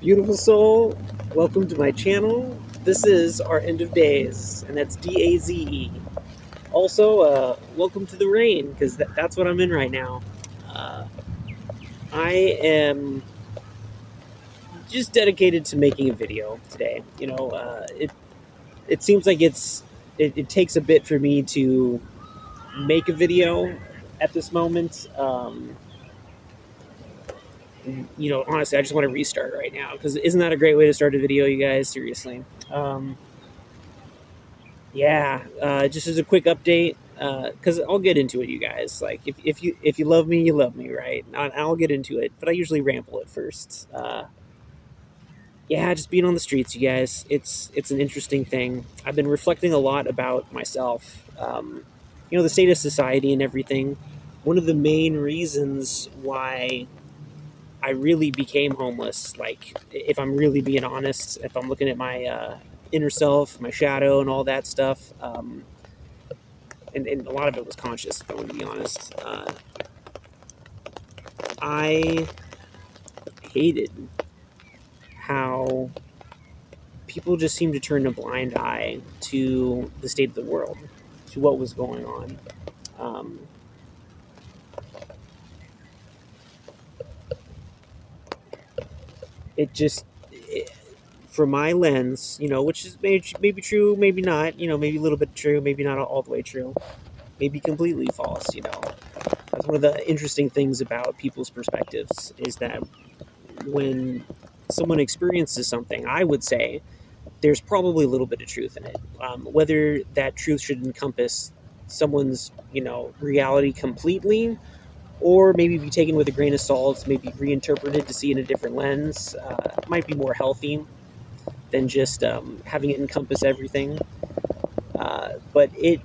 Beautiful soul, welcome to my channel. This is our end of days, and that's DAZE. Also, welcome to the rain, because that's what I'm in right now. Uh, I am just dedicated to making a video today. It seems like it takes a bit for me to make a video at this moment. Honestly, I just want to restart right now, because isn't that a great way to start a video, you guys? Seriously. Um, Yeah, just as a quick update, because I'll get into it, you guys. Like, if you love me, you love me, right? I'll get into it, but I usually ramble at first. Yeah, just being on the streets, you guys. It's an interesting thing. I've been reflecting a lot about myself. The state of society and everything. One of the main reasons why I really became homeless, like, if I'm really being honest, if I'm looking at my inner self, my shadow, and all that stuff. And a lot of it was conscious, if I want to be honest. I hated how people just seemed to turn a blind eye to the state of the world, to what was going on. Um, it just, from my lens, which is maybe true, maybe not, maybe a little bit true, maybe not all the way true, maybe completely false. That's one of the interesting things about people's perspectives, is that when someone experiences something, I would say there's probably a little bit of truth in it. Whether that truth should encompass someone's, reality completely, or maybe be taken with a grain of salt, maybe reinterpreted to see in a different lens, might be more healthy than just having it encompass everything. But it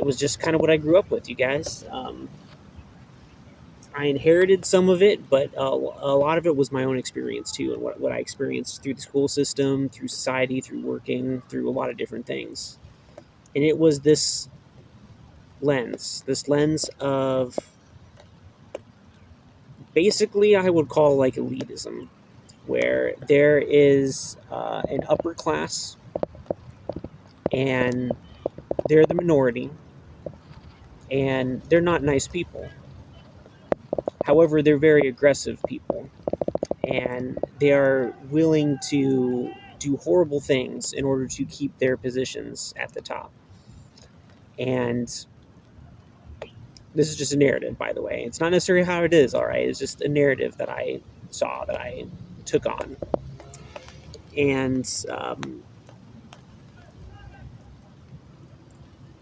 was just kind of what I grew up with, you guys. I inherited some of it, but a lot of it was my own experience too, and what I experienced through the school system, through society, through working, through a lot of different things. And it was this lens of, basically, I would call, like, elitism, where there is an upper class, and they're the minority, and they're not nice people. However, they're very aggressive people, and they are willing to do horrible things in order to keep their positions at the top. And this is just a narrative, by the way. It's not necessarily how it is, all right? It's just a narrative that I saw, that I took on. And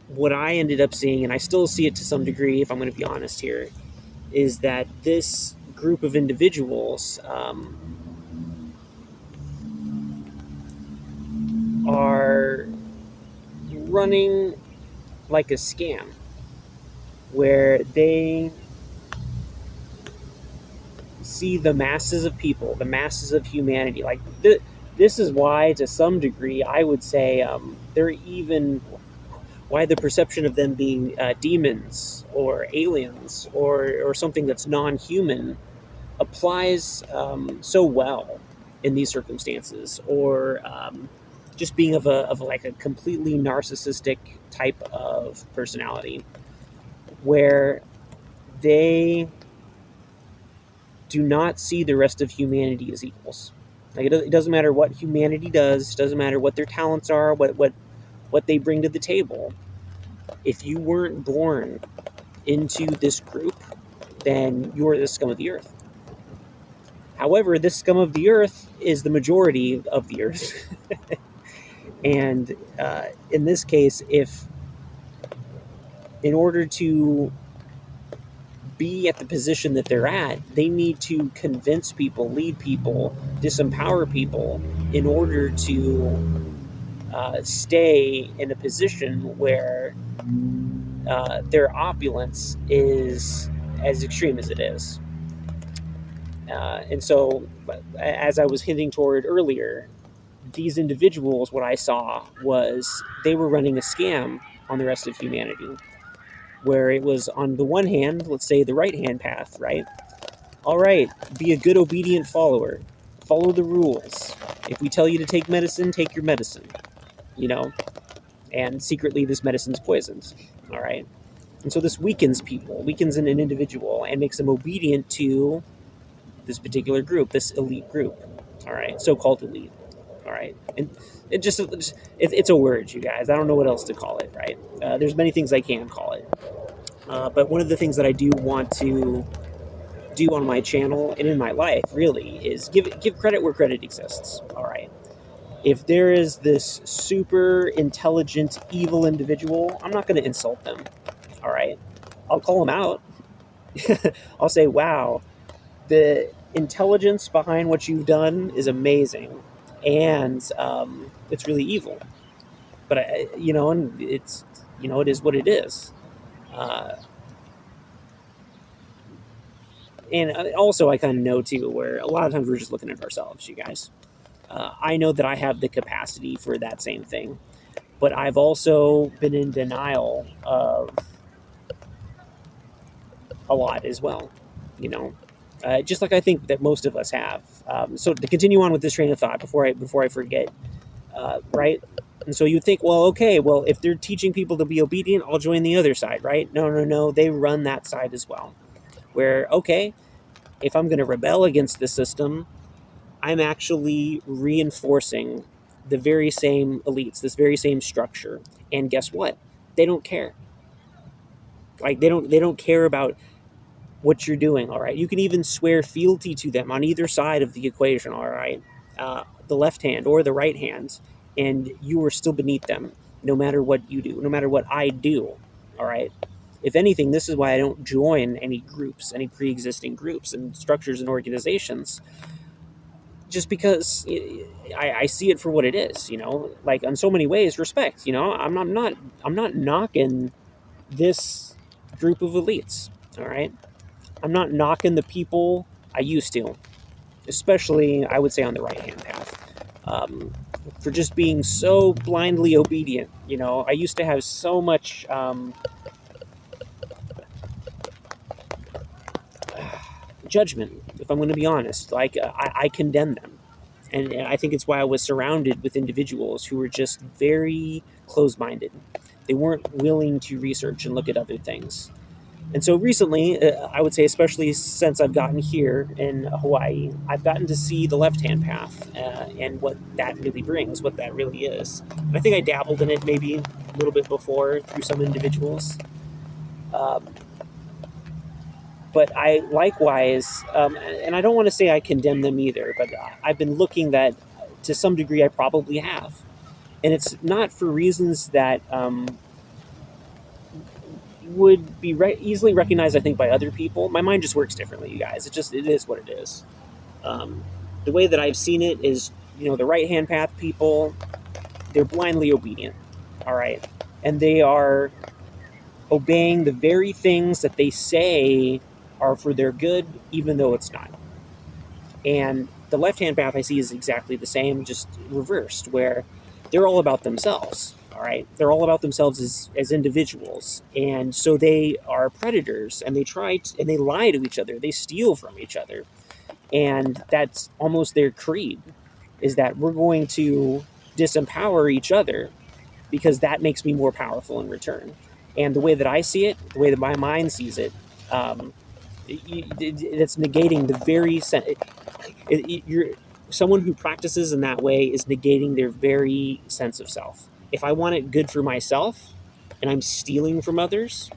what I ended up seeing, and I still see it to some degree, if I'm going to be honest here, is that this group of individuals are running like a scam, where they see the masses of people, the masses of humanity. Like, this is why, to some degree, I would say they're even why the perception of them being demons or aliens or something that's non-human applies so well in these circumstances, or just being of like a completely narcissistic type of personality, where they do not see the rest of humanity as equals. Like, it doesn't matter what humanity does, it doesn't matter what their talents are, what they bring to the table. If you weren't born into this group, then you're the scum of the earth. However, this scum of the earth is the majority of the earth. And in this case, if in order to be at the position that they're at, they need to convince people, lead people, disempower people in order to stay in a position where their opulence is as extreme as it is. And so, as I was hinting toward earlier, these individuals, what I saw was they were running a scam on the rest of humanity, where it was, on the one hand, let's say the right hand path, right? All right, be a good, obedient follower. follow the rules. If we tell you to take medicine, take your medicine, you know, and secretly this medicine's poisoned, all right? And so this weakens people, weakens an individual, and makes them obedient to this particular group, this elite group, all right, so-called elite, all right? And it's a word, you guys. I don't know what else to call it, right? There's many things I can call it. But one of the things that I do want to do on my channel and in my life, really, is give credit where credit exists, all right? If there is this super intelligent, evil individual, I'm not going to insult them, all right? I'll call them out. I'll say, wow, the intelligence behind what you've done is amazing, and it's really evil. But and it's it is what it is. Uh, and also, I kind of know too, where a lot of times we're just looking at ourselves, you guys. I know that I have the capacity for that same thing, but I've also been in denial of a lot as well. Just like I think that most of us have. So to continue on with this train of thought before I forget, right? And so you think, well, okay, well, if they're teaching people to be obedient, I'll join the other side, right? No, they run that side as well. Where, okay, if I'm going to rebel against the system, I'm actually reinforcing the very same elites, this very same structure. And guess what? They don't care. Like they don't care about what you're doing, all right? You can even swear fealty to them on either side of the equation, all right? The left hand or the right hand, and you are still beneath them, no matter what you do, no matter what I do, all right? If anything, this is why I don't join any groups, any pre-existing groups and structures and organizations, just because I see it for what it is, like in so many ways, respect, I'm not knocking this group of elites, all right? I'm not knocking the people I used to, especially, I would say, on the right-hand path, for just being so blindly obedient. I used to have so much judgment, if I'm going to be honest. Like, I condemn them. And I think it's why I was surrounded with individuals who were just very closed-minded. They weren't willing to research and look at other things. And so recently, I would say, especially since I've gotten here in Hawaii, I've gotten to see the left-hand path and what that really brings, what that really is. And I think I dabbled in it maybe a little bit before through some individuals. But I likewise, and I don't want to say I condemn them either, but I've been looking that to some degree I probably have. And it's not for reasons that would be easily recognized, I think, by other people. My mind just works differently, you guys. It is what it is. The way that I've seen it is, the right-hand path people, they're blindly obedient, all right? And they are obeying the very things that they say are for their good, even though it's not. And the left-hand path I see is exactly the same, just reversed, where they're all about themselves. All right, they're all about themselves as individuals, and so they are predators, and they lie to each other, they steal from each other, and that's almost their creed, is that we're going to disempower each other because that makes me more powerful in return. And the way that I see it, the way that my mind sees it, it's negating the very someone who practices in that way is negating their very sense of self. If I want it good for myself and I'm stealing from others,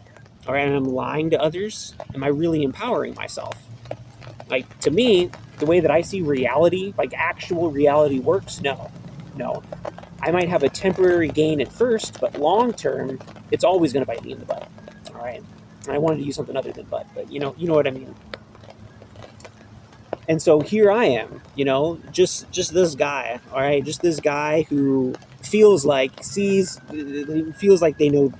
or I'm lying to others, am I really empowering myself? Like, to me, the way that I see reality, like actual reality works, no. I might have a temporary gain at first, but long term, it's always going to bite me in the butt. All right. And I wanted to use something other than butt, but you know what I mean. And so here I am, just this guy, all right, just this guy who feels like they know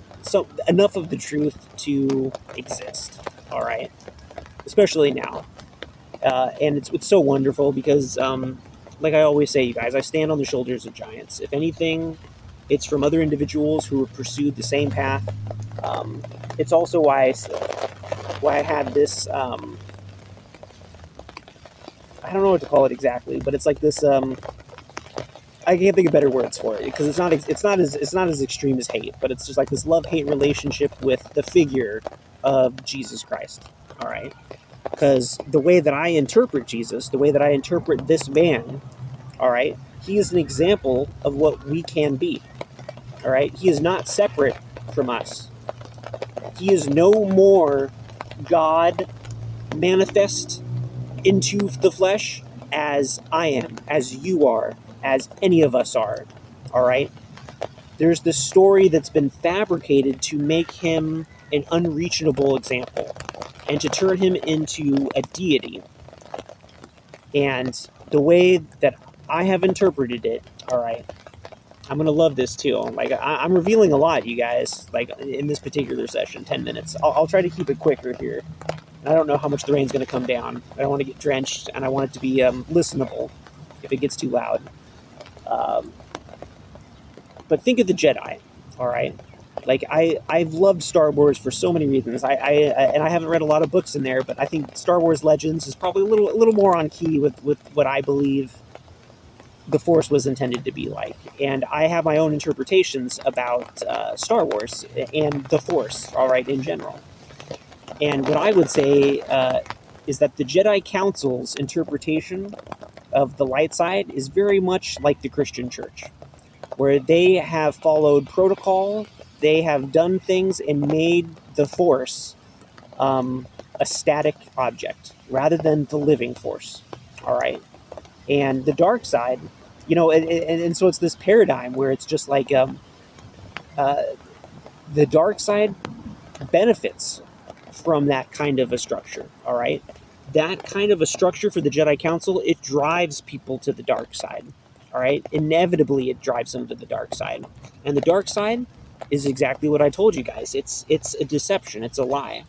enough of the truth to exist, all right, especially now. And it's so wonderful because, like I always say, you guys, I stand on the shoulders of giants. If anything, it's from other individuals who have pursued the same path. It's also why I had this... I don't know what to call it exactly, but it's like this. I can't think of better words for it because it's not as extreme as hate, but it's just like this love-hate relationship with the figure of Jesus Christ. All right, because the way that I interpret Jesus, the way that I interpret this man, all right, he is an example of what we can be. All right, he is not separate from us. He is no more God manifest into the flesh as I am, as you are, as any of us are. All right? There's this story that's been fabricated to make him an unreachable example and to turn him into a deity. And the way that I have interpreted it, all right, I'm going to love this too. Like, I'm revealing a lot, you guys, like in this particular session, 10 minutes. I'll try to keep it quicker here. I don't know how much the rain's going to come down. I don't want to get drenched, and I want it to be listenable if it gets too loud. But think of the Jedi, all right? Like, I've loved Star Wars for so many reasons. And I haven't read a lot of books in there, but I think Star Wars Legends is probably a little more on key with what I believe the Force was intended to be like. And I have my own interpretations about Star Wars and the Force, all right, in general. And what I would say is that the Jedi Council's interpretation of the light side is very much like the Christian church, where they have followed protocol, they have done things and made the Force a static object rather than the living Force. All right. And the dark side, and so it's this paradigm where it's just like the dark side benefits from that kind of a structure, all right? That kind of a structure for the Jedi Council, it drives people to the dark side, all right? Inevitably, it drives them to the dark side. And the dark side is exactly what I told you guys. It's a deception. It's a lie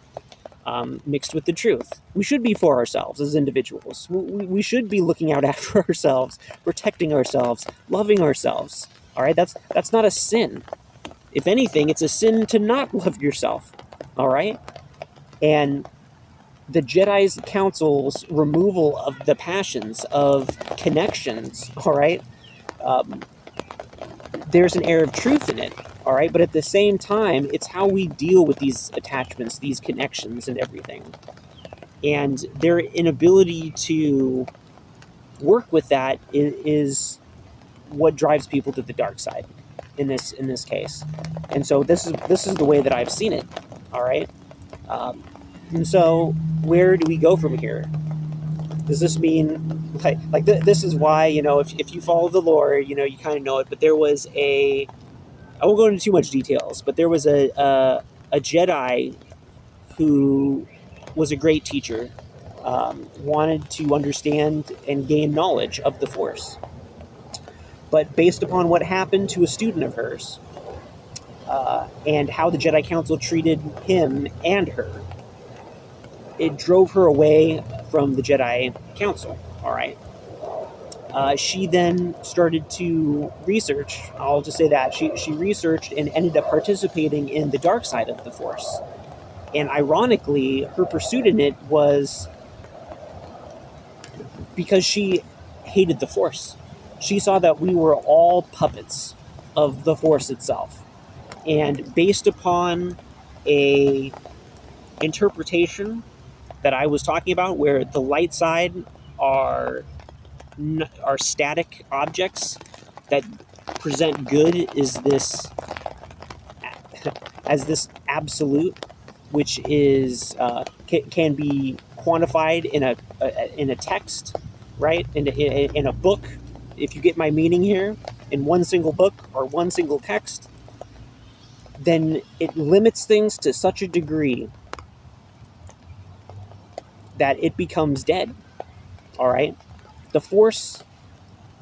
mixed with the truth. We should be for ourselves as individuals. We should be looking out after ourselves, protecting ourselves, loving ourselves, all right? That's not a sin. If anything, it's a sin to not love yourself, all right? And the Jedi's Council's removal of the passions, of connections, all right, there's an air of truth in it, all right? But at the same time, it's how we deal with these attachments, these connections and everything. And their inability to work with that is what drives people to the dark side in this case. And so this is the way that I've seen it, all right? And so, where do we go from here? Does this mean, this is why, if you follow the lore, you kind of know it, but there was I won't go into too much details, but there was a Jedi who was a great teacher, wanted to understand and gain knowledge of the Force. But based upon what happened to a student of hers, and how the Jedi Council treated him and her, it drove her away from the Jedi Council, all right? She then started to research. I'll just say that. She researched and ended up participating in the dark side of the Force. And ironically, her pursuit in it was because she hated the Force. She saw that we were all puppets of the Force itself. And based upon a interpretation that I was talking about, where the light side are static objects that present good as this absolute, which is can be quantified in a text, right? In a book, if you get my meaning here, in one single book or one single text, then it limits things to such a degree that it becomes dead, all right? The Force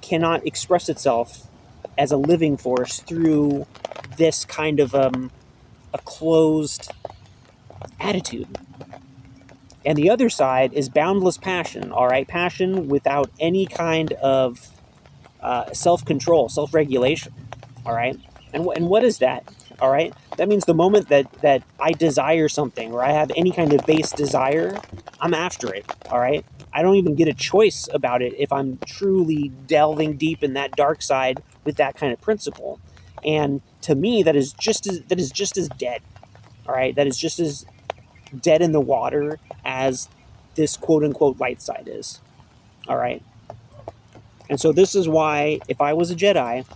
cannot express itself as a living force through this kind of a closed attitude. And the other side is boundless passion, all right? Passion without any kind of self-control, self-regulation, all right? And what is that, all right? That means the moment that I desire something or I have any kind of base desire, I'm after it, all right? I don't even get a choice about it if I'm truly delving deep in that dark side with that kind of principle. And to me, that is just as dead. All right, that is just as dead in the water as this quote unquote light side is. All right. And so this is why, if I was a Jedi,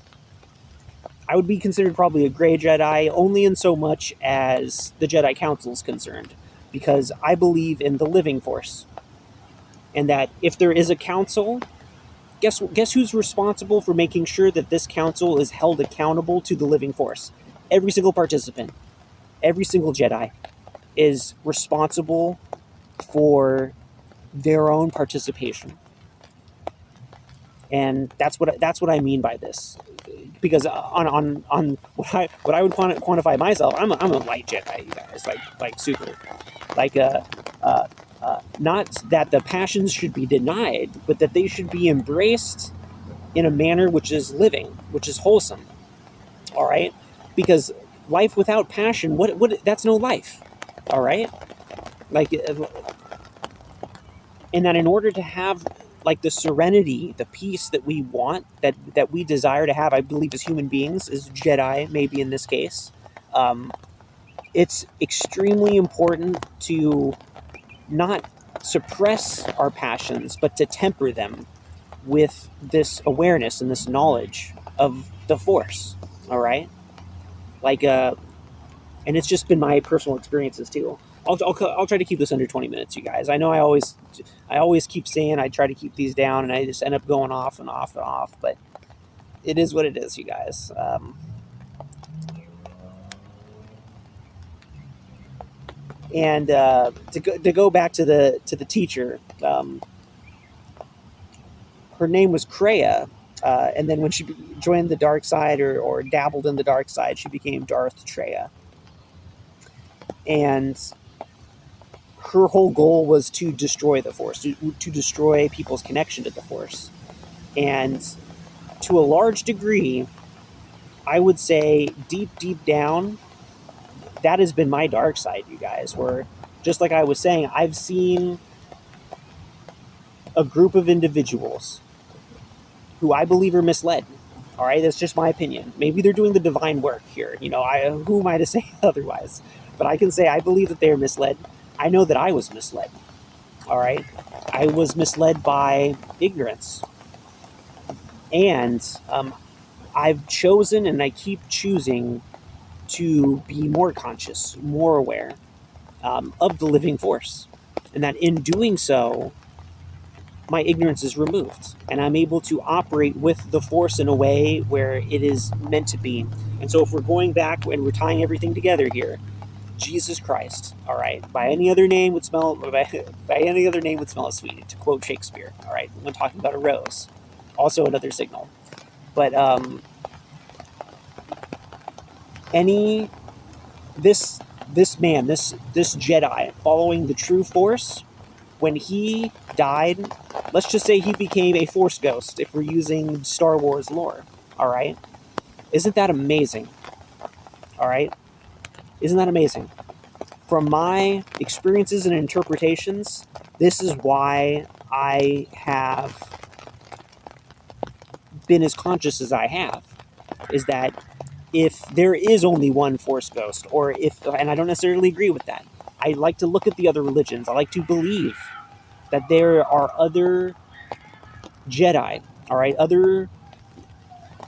I would be considered probably a gray Jedi, only in so much as the Jedi Council is concerned, because I believe in the living force, and that if there is a council, guess who's responsible for making sure that this council is held accountable to the living force? Every single participant, every single Jedi is responsible for their own participation. And that's what I mean by this, because on what I would quantify myself, I'm a light Jedi, you guys, like super, like not that the passions should be denied, but that they should be embraced in a manner which is living, which is wholesome. All right, because life without passion, what that's no life. All right, like, and that in order to have like the serenity, the peace that we want, that we desire to have, I believe as human beings, as Jedi, maybe in this case, it's extremely important to not suppress our passions, but to temper them with this awareness and this knowledge of the Force. All right, like, and it's just been my personal experiences too. I'll try to keep this under 20 minutes, you guys. I know I always keep saying I try to keep these down, and I just end up going off and off and off. But it is what it is, you guys. And to go back to the teacher, her name was Kreia, and then when she joined the dark side, or dabbled in the dark side, she became Darth Treya. And her whole goal was to destroy the Force, to destroy people's connection to the Force. And to a large degree, I would say deep down, that has been my dark side, you guys, where, just like I was saying, I've seen a group of individuals who I believe are misled. All right, that's just my opinion. Maybe they're doing the divine work here. Who am I to say otherwise? But I can say I believe that they are misled. I know that I was misled. All right, I was misled by ignorance, and I've chosen, and I keep choosing, to be more conscious, more aware of the living force, and that in doing so, my ignorance is removed, and I'm able to operate with the Force in a way where it is meant to be. And so, if we're going back and we're tying everything together here, Jesus Christ, all right, by any other name would smell sweet, to quote Shakespeare. All right, when talking about a rose, also another signal. But this Jedi following the true Force, when he died, let's just say he became a Force ghost, if we're using Star Wars lore. All right, isn't that amazing? All right, isn't that amazing? From my experiences and interpretations, this is why I have been as conscious as I have, is that if there is only one Force ghost, and I don't necessarily agree with that, I like to look at the other religions. I like to believe that there are other Jedi, all right, other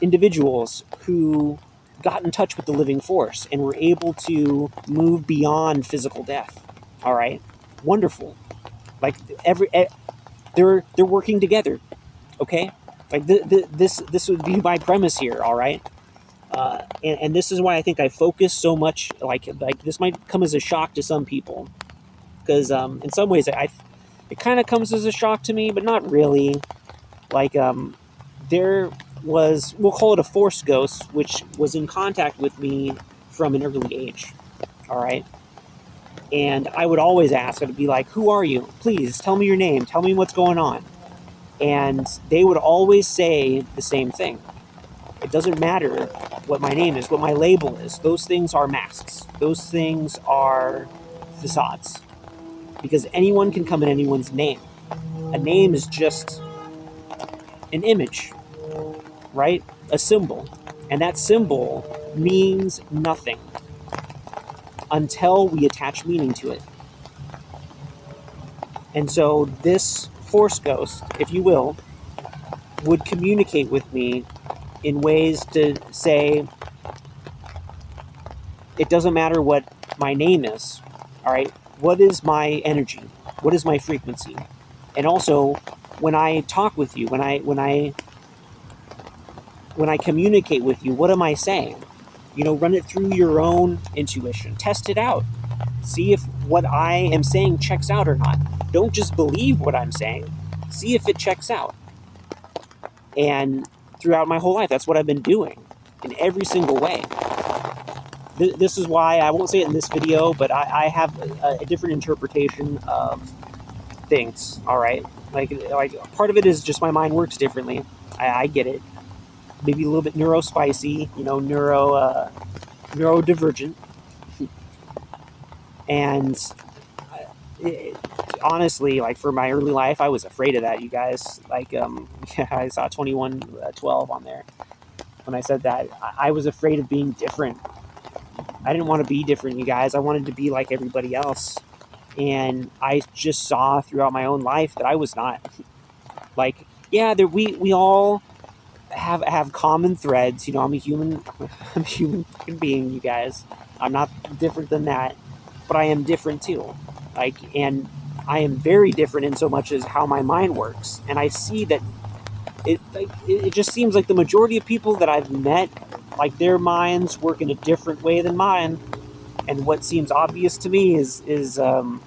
individuals who got in touch with the living Force and were able to move beyond physical death. All right, wonderful. Like, they're working together. Okay, like this would be my premise here. All right. And this is why I think I focus so much. Like this might come as a shock to some people, because in some ways it kind of comes as a shock to me, but not really. Like, there was, we'll call it a Force ghost, which was in contact with me from an early age. All right, and I would always ask. I'd be like, "Who are you? Please tell me your name. Tell me what's going on." And they would always say the same thing. It doesn't matter what my name is, what my label is. Those things are masks. Those things are facades. Because anyone can come in anyone's name. A name is just an image, right? A symbol. And that symbol means nothing until we attach meaning to it. And so this Force Ghost, if you will, would communicate with me in ways to say, it doesn't matter what my name is, all right? What is my energy? What is my frequency? And also, when I talk with you, when I communicate with you, what am I saying? You know, run it through your own intuition. Test it out. See if what I am saying checks out or not. Don't just believe what I'm saying. See if it checks out. And throughout my whole life, that's what I've been doing in every single way. This is why, I won't say it in this video, but I have a different interpretation of things, all right? Like part of it is just my mind works differently. I get it. Maybe a little bit neurospicy, you know, neurodivergent. And honestly, like for my early life, I was afraid of that, you guys. Like, yeah, I saw 2112 on there when I said that. I was afraid of being different. I didn't want to be different, you guys. I wanted to be like everybody else. And I just saw throughout my own life that I was not. Like, yeah, we all have common threads. You know, I'm a human being, you guys. I'm not different than that, but I am different too. Like, and I am very different in so much as how my mind works. And I see that it just seems like the majority of people that I've met, like their minds work in a different way than mine. And what seems obvious to me is you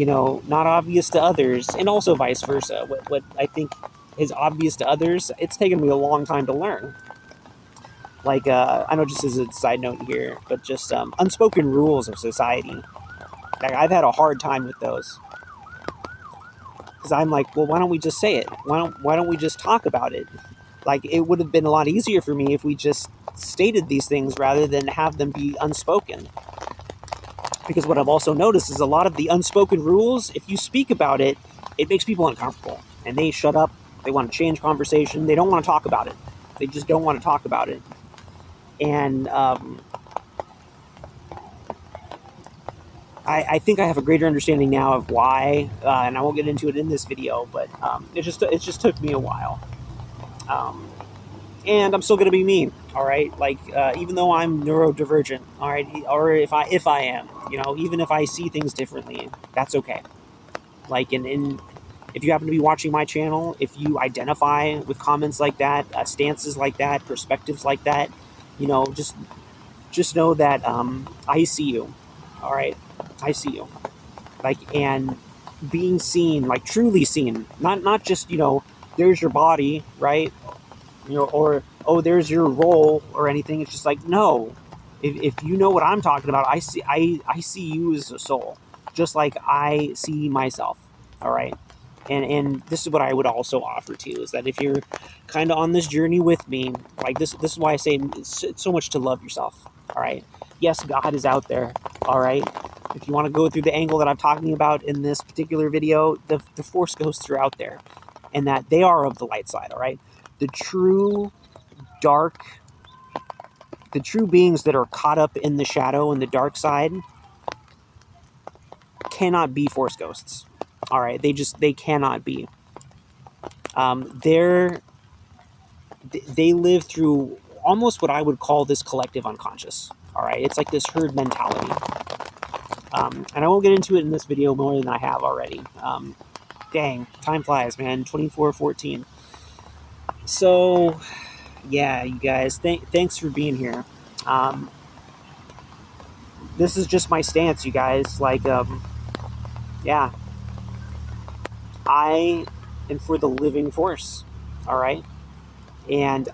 know, not obvious to others, and also vice versa. What I think is obvious to others, it's taken me a long time to learn. Like, I know, just as a side note here, but just unspoken rules of society. Like, I've had a hard time with those. Because I'm like, well, why don't we just say it? Why don't we just talk about it? Like, it would have been a lot easier for me if we just stated these things rather than have them be unspoken. Because what I've also noticed is a lot of the unspoken rules, if you speak about it, it makes people uncomfortable. And they shut up. They want to change conversation. They don't want to talk about it. They just don't want to talk about it. And I think I have a greater understanding now of why, and I won't get into it in this video, but it just took me a while. And I'm still going to be me, all right? Like, even though I'm neurodivergent, all right? Or if I am, you know, even if I see things differently, that's okay. Like, and if you happen to be watching my channel, if you identify with comments like that, stances like that, perspectives like that, you know, just know that I see you, all right? I see you. Like, and being seen, like truly seen, not just, you know, there's your body, right? You know, or, oh, there's your role or anything. It's just like, no, if you know what I'm talking about, I see you as a soul, just like I see myself. All right. And this is what I would also offer to you, is that if you're kind of on this journey with me, like this is why I say it's so much to love yourself. All right. Yes, God is out there. All right. If you want to go through the angle that I'm talking about in this particular video, the Force ghosts are out there, and that they are of the light side. All right. The true beings that are caught up in the shadow and the dark side cannot be Force ghosts. All right, they cannot be. They live through almost what I would call this collective unconscious. All right, it's like this herd mentality. And I won't get into it in this video more than I have already. Dang, time flies, man. 24:14. So, yeah, you guys, thanks for being here. This is just my stance, you guys. Like, yeah, I am for the living force, all right? And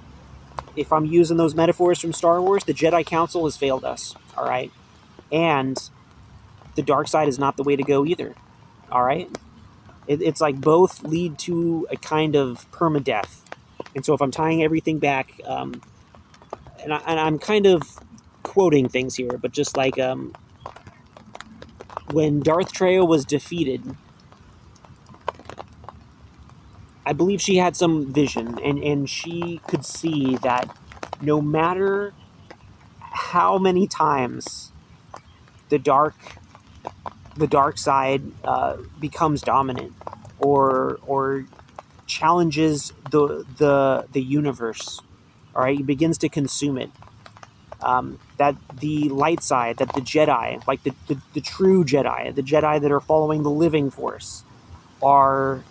if I'm using those metaphors from Star Wars, the Jedi Council has failed us, all right? And the dark side is not the way to go either, all right? It's like both lead to a kind of permadeath. And so if I'm tying everything back, and I'm kind of quoting things here, but just like when Darth Trejo was defeated, I believe she had some vision, and she could see that no matter how many times the dark side becomes dominant, or challenges the universe, all right, he begins to consume it. That the light side, that the Jedi, like the true Jedi, the Jedi that are following the living force, are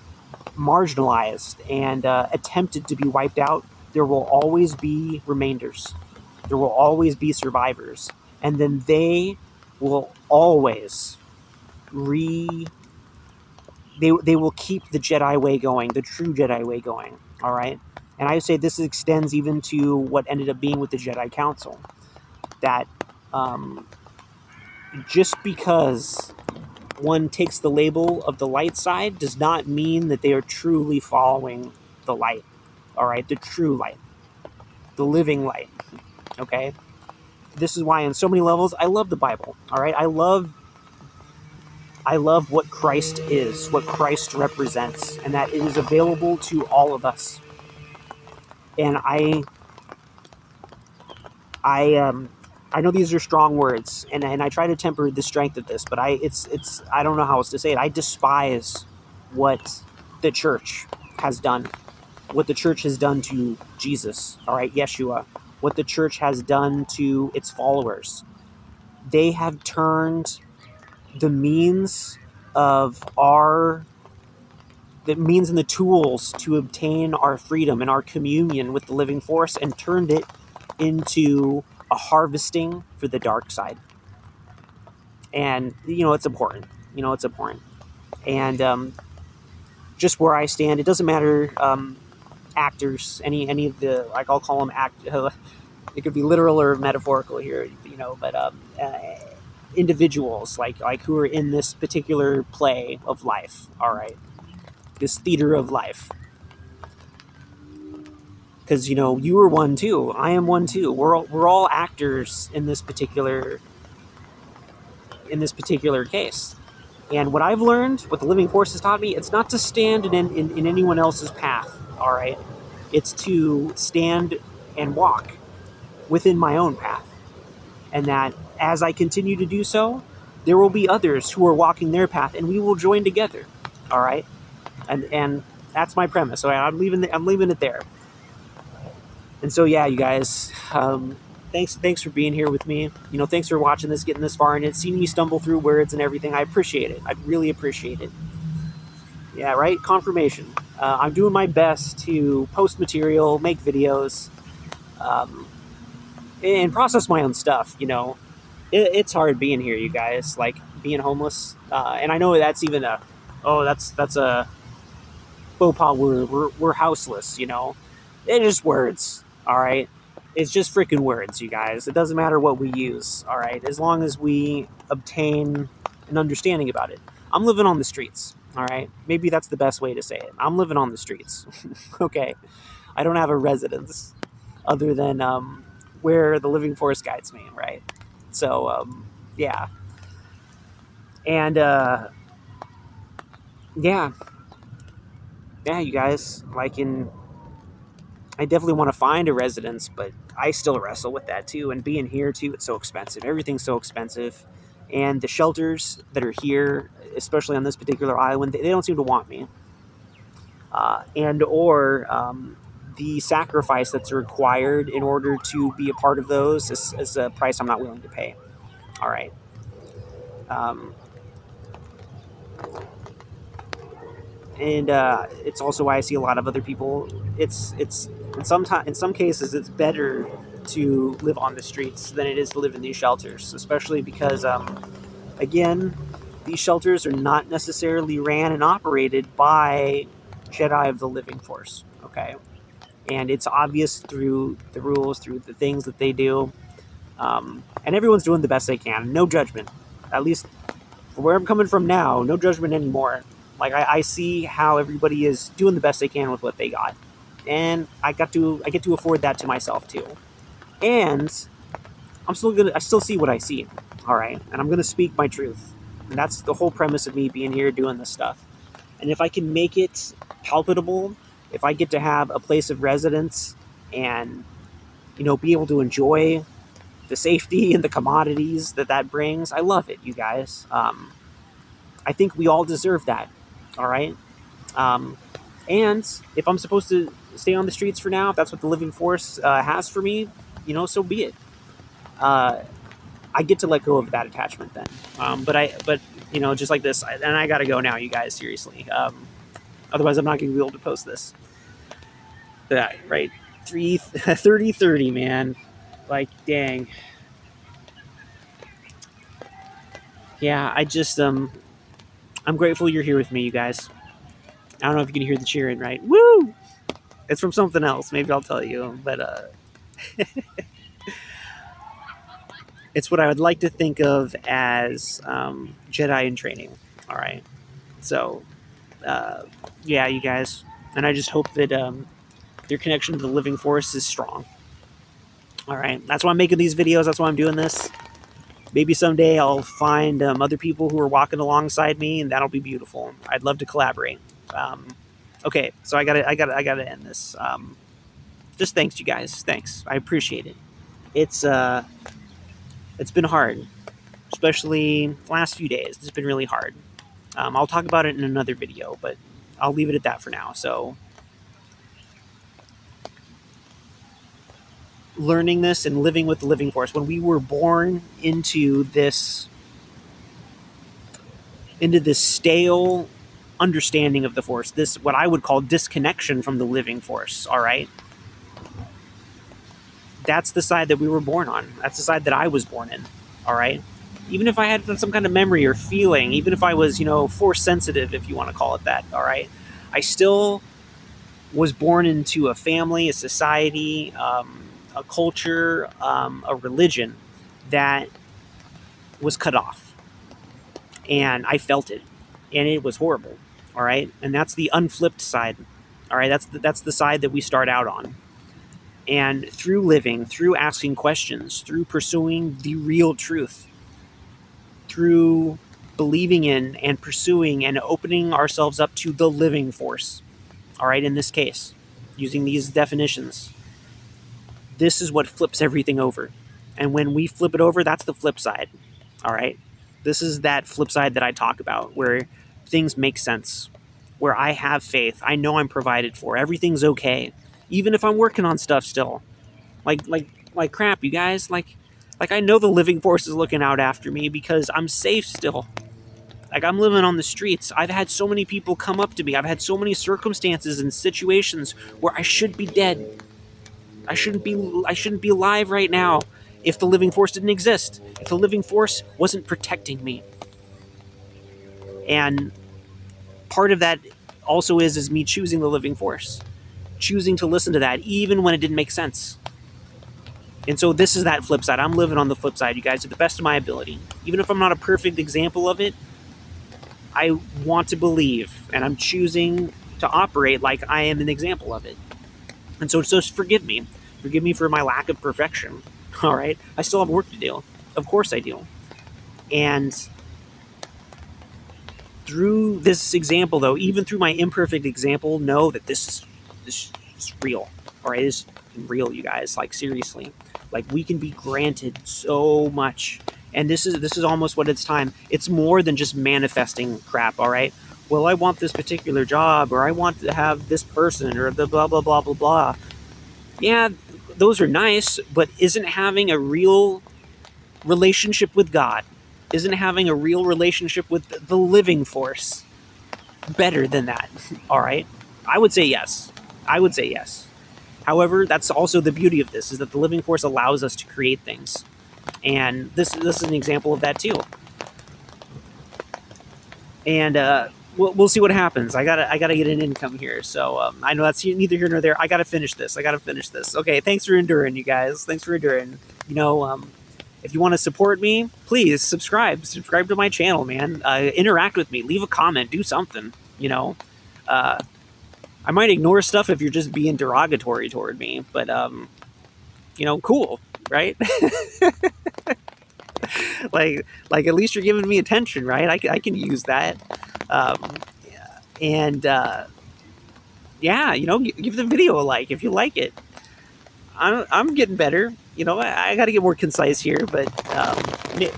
marginalized and attempted to be wiped out, there will always be remainders. There will always be survivors. And then they will always re they will keep the Jedi way going, the true Jedi way going. All right. And I would say this extends even to what ended up being with the Jedi Council. That just because one takes the label of the light side does not mean that they are truly following the light. All right, the true light, the living light. Okay, this is why on so many levels I love the Bible. All right, I love what Christ is, what Christ represents, and that it is available to all of us. And I know these are strong words, and I try to temper the strength of this, but it's I don't know how else to say it. I despise what the church has done, what the church has done to Jesus, all right, Yeshua, what the church has done to its followers. They have turned the means of the means and the tools to obtain our freedom and our communion with the living force, and turned it into a harvesting for the dark side. And it's important. It's important. And just where I stand, it doesn't matter. Actors, any of the, like, I'll call them it could be literal or metaphorical here, but individuals like who are in this particular play of life. All right, this theater of life. Because you were one too. I am one too. We're all actors in this particular case. And what I've learned, what the living force has taught me, it's not to stand in anyone else's path. All right, it's to stand and walk within my own path. And that as I continue to do so, there will be others who are walking their path, and we will join together. All right, and that's my premise. So I'm leaving it there. And so, yeah, you guys, thanks for being here with me. Thanks for watching this, getting this far, and seeing me stumble through words and everything. I appreciate it. I really appreciate it. Yeah, right? Confirmation. I'm doing my best to post material, make videos, and process my own stuff. It's hard being here, you guys, like being homeless. And I know that's even that's a faux pas word. We're houseless, It's just words, all right? It's just freaking words, you guys. It doesn't matter what we use, all right? As long as we obtain an understanding about it. I'm living on the streets, all right? Maybe that's the best way to say it. I'm living on the streets, okay? I don't have a residence other than where the living force guides me, right? So, yeah. And, yeah, you guys, I definitely want to find a residence, but I still wrestle with that too. And being here too, it's so expensive. Everything's so expensive. And the shelters that are here, especially on this particular island, they don't seem to want me. The sacrifice that's required in order to be a part of those is a price I'm not willing to pay. All right. And it's also why I see a lot of other people. It's in some cases it's better to live on the streets than it is to live in these shelters, especially because again, these shelters are not necessarily ran and operated by Jedi of the Living Force. Okay, and it's obvious through the rules, through the things that they do, and everyone's doing the best they can. No judgment, at least from where I'm coming from now. No judgment anymore. Like I see how everybody is doing the best they can with what they got, and I get to afford that to myself too. And I still see what I see. All right, and I'm gonna speak my truth, and that's the whole premise of me being here doing this stuff. And if I can make it palpable if I get to have a place of residence and, be able to enjoy the safety and the commodities that brings, I love it, you guys. I think we all deserve that. All right. Um, and if I'm supposed to stay on the streets for now, if that's what the living force has for me, so be it. Uh, I get to let go of that attachment then. But just like this, and I gotta go now, you guys. Seriously. Otherwise, I'm not gonna be able to post this. Right, 30, man. Like, dang. Yeah, I'm grateful you're here with me, you guys. I don't know if you can hear the cheering, right? Woo! It's from something else. Maybe I'll tell you, but it's what I would like to think of as Jedi in training. All right, so yeah, you guys, and I just hope that your connection to the living force is strong. All right, that's why I'm making these videos. That's why I'm doing this. Maybe someday I'll find other people who are walking alongside me, and that'll be beautiful. I'd love to collaborate. Okay, so I gotta end this. Just thanks, you guys. Thanks, I appreciate it. It's been hard, especially the last few days. It's been really hard. I'll talk about it in another video, but I'll leave it at that for now. So, learning this and living with the living force. When we were born into this stale understanding of the force, this what I would call disconnection from the living force. All right, that's the side that we were born on. That's the side that I was born in. All right. Even if I had some kind of memory or feeling, even if I was, force sensitive, if you want to call it that, all right, I still was born into a family, a society, a culture, a religion that was cut off. And I felt it. And it was horrible. All right. And that's the unflipped side. All right. That's the side that we start out on. And through living, through asking questions, through pursuing the real truth, through believing in and pursuing and opening ourselves up to the living force, all right, in this case, using these definitions, this is what flips everything over. And when we flip it over, that's the flip side, all right? This is that flip side that I talk about, where things make sense, where I have faith. I know I'm provided for. Everything's okay, even if I'm working on stuff still. Like crap, you guys. Like I know the living force is looking out after me because I'm safe still. Like, I'm living on the streets. I've had so many people come up to me. I've had so many circumstances and situations where I should be dead. I shouldn't be alive right now if the living force didn't exist. If the living force wasn't protecting me. And part of that also is me choosing the living force. Choosing to listen to that even when it didn't make sense. And so this is that flip side. I'm living on the flip side, you guys, to the best of my ability. Even if I'm not a perfect example of it, I want to believe, and I'm choosing to operate like I am an example of it. And so forgive me. Forgive me for my lack of perfection. All right? I still have work to do. Of course I do. And through this example, though, even through my imperfect example, know that this is real. All right? It's real, you guys. Like, seriously. Like, we can be granted so much. And this is almost what it's time. It's more than just manifesting crap, all right? Well, I want this particular job, or I want to have this person, or the blah, blah, blah, blah, blah. Yeah, those are nice, but isn't having a real relationship with God, isn't having a real relationship with the living force better than that, all right? I would say yes. I would say yes. However, that's also the beauty of this, is that the living force allows us to create things. And this is an example of that too. And we'll see what happens. I gotta get an income here, so I know that's neither here nor there. I gotta finish this. Okay, thanks for enduring, you guys. Thanks for enduring. If you want to support me, please subscribe to my channel, man. Interact with me, leave a comment, do something. I might ignore stuff if you're just being derogatory toward me, but cool, right? like at least you're giving me attention, right? I can use that. And yeah, give the video a like if you like it. I'm getting better. I got to get more concise here, but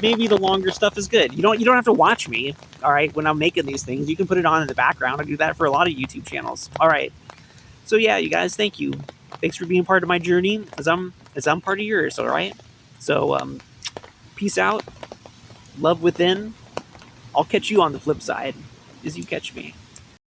maybe the longer stuff is good. You don't have to watch me. All right, when I'm making these things, you can put it on in the background. I do that for a lot of YouTube channels. All right, so yeah, you guys, thank you. Thanks for being part of my journey, as I'm part of yours. All right, so peace out, love within. I'll catch you on the flip side, as you catch me.